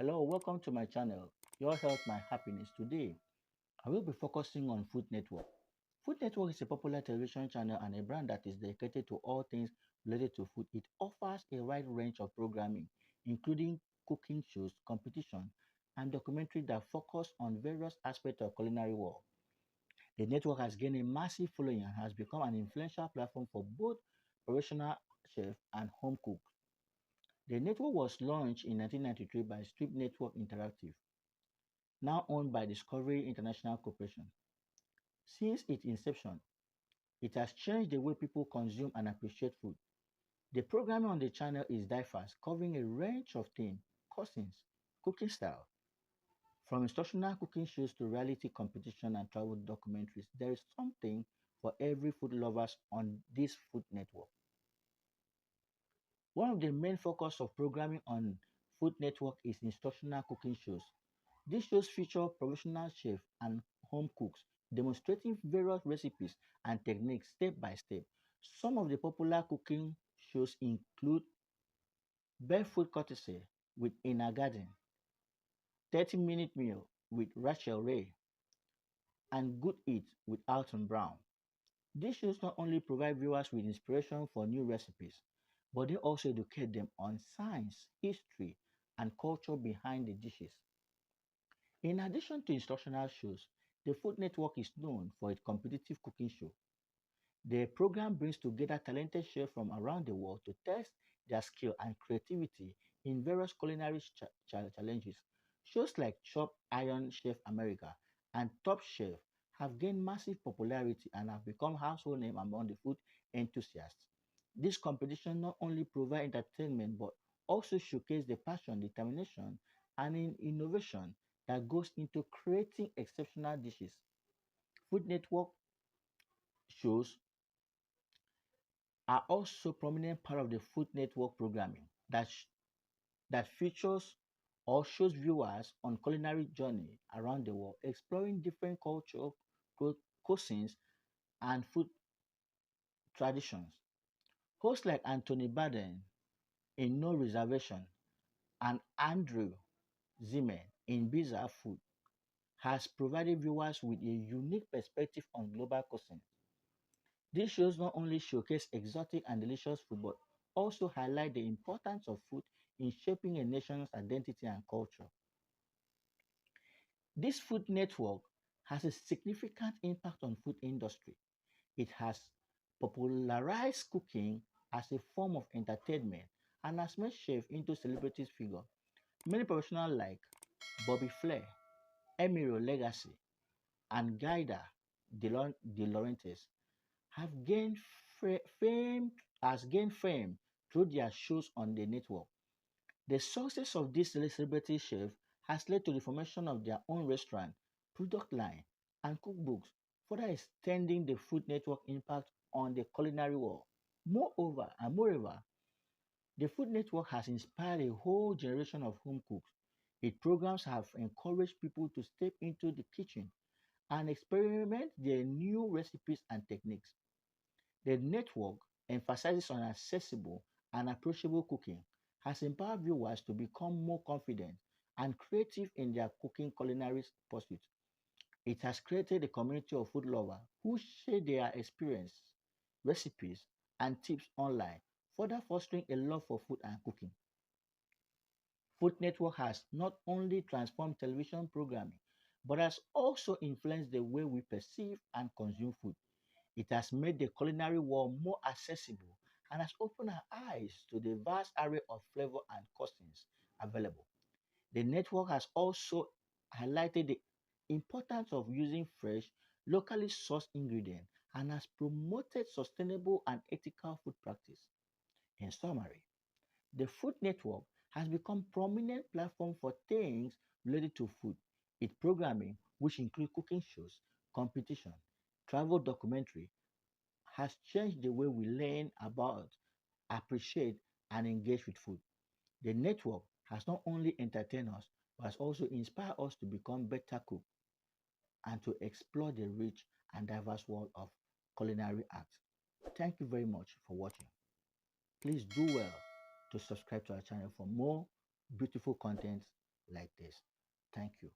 Hello, welcome to my channel, Your Health, My Happiness. Today, I will be focusing on Food Network. Food Network is a popular television channel and a brand that is dedicated to all things related to food. It offers a wide range of programming, including cooking shows, competition, and documentary that focus on various aspects of culinary world. The network has gained a massive following and has become an influential platform for both professional chefs and home cooks. The network was launched in 1993 by Strip Network Interactive, now owned by Discovery International Corporation. Since its inception, it has changed the way people consume and appreciate food. The programming on the channel is diverse, covering a range of themes, cuisines, cooking style. From instructional cooking shows to reality competition and travel documentaries, there is something for every food lovers on this food network. One of the main focus of programming on Food Network is instructional cooking shows. These shows feature professional chefs and home cooks demonstrating various recipes and techniques step by step. Some of the popular cooking shows include Barefoot Courtesy with Ina Garden, 30-minute meal with Rachel Ray, and Good Eat with Alton Brown. These shows not only provide viewers with inspiration for new recipes, but they also educate them on science, history, and culture behind the dishes. In addition to instructional shows, the Food Network is known for its competitive cooking show. The program brings together talented chefs from around the world to test their skill and creativity in various culinary challenges. Shows like Chop Iron Chef America and Top Chef have gained massive popularity and have become household names among the food enthusiasts. This competition not only provide entertainment but also showcase the passion, determination, and innovation that goes into creating exceptional dishes. Food Network shows are also prominent part of the Food Network programming that features or shows viewers on culinary journey around the world, exploring different culture, cuisines, and food traditions. Hosts like Anthony Baden in No Reservation and Andrew Zimmern in Bizarre Food has provided viewers with a unique perspective on global cuisine. These shows not only showcase exotic and delicious food, but also highlight the importance of food in shaping a nation's identity and culture. This food network has a significant impact on food industry. It has popularized cooking as a form of entertainment and has made chefs into celebrity figures. Many professionals like Bobby Flay, Emilio Legacy, and Guida De Laurentiis have gained fame has gained fame through their shows on the network. The success of these celebrity chefs has led to the formation of their own restaurant, product line, and cookbooks, further extending the Food Network impact on the culinary world. Moreover, the Food Network has inspired a whole generation of home cooks. Its programs have encouraged people to step into the kitchen and experiment their new recipes and techniques. The network emphasizes on accessible and approachable cooking, has empowered viewers to become more confident and creative in their cooking culinary pursuits. It has created a community of food lovers who share their experience, recipes, and tips online, further fostering a love for food and cooking. Food Network has not only transformed television programming, but has also influenced the way we perceive and consume food. It has made the culinary world more accessible and has opened our eyes to the vast array of flavor and cuisines available. The network has also highlighted the importance of using fresh, locally sourced ingredients and has promoted sustainable and ethical food practice. In summary, the Food Network has become prominent platform for things related to food. Its programming, which include cooking shows, competition, travel documentary, has changed the way we learn about, appreciate, and engage with food. The network has not only entertained us, but has also inspired us to become better cooks and to explore the rich and diverse world of culinary arts. Thank you very much for watching. Please do well to subscribe to our channel for more beautiful content like this. Thank you.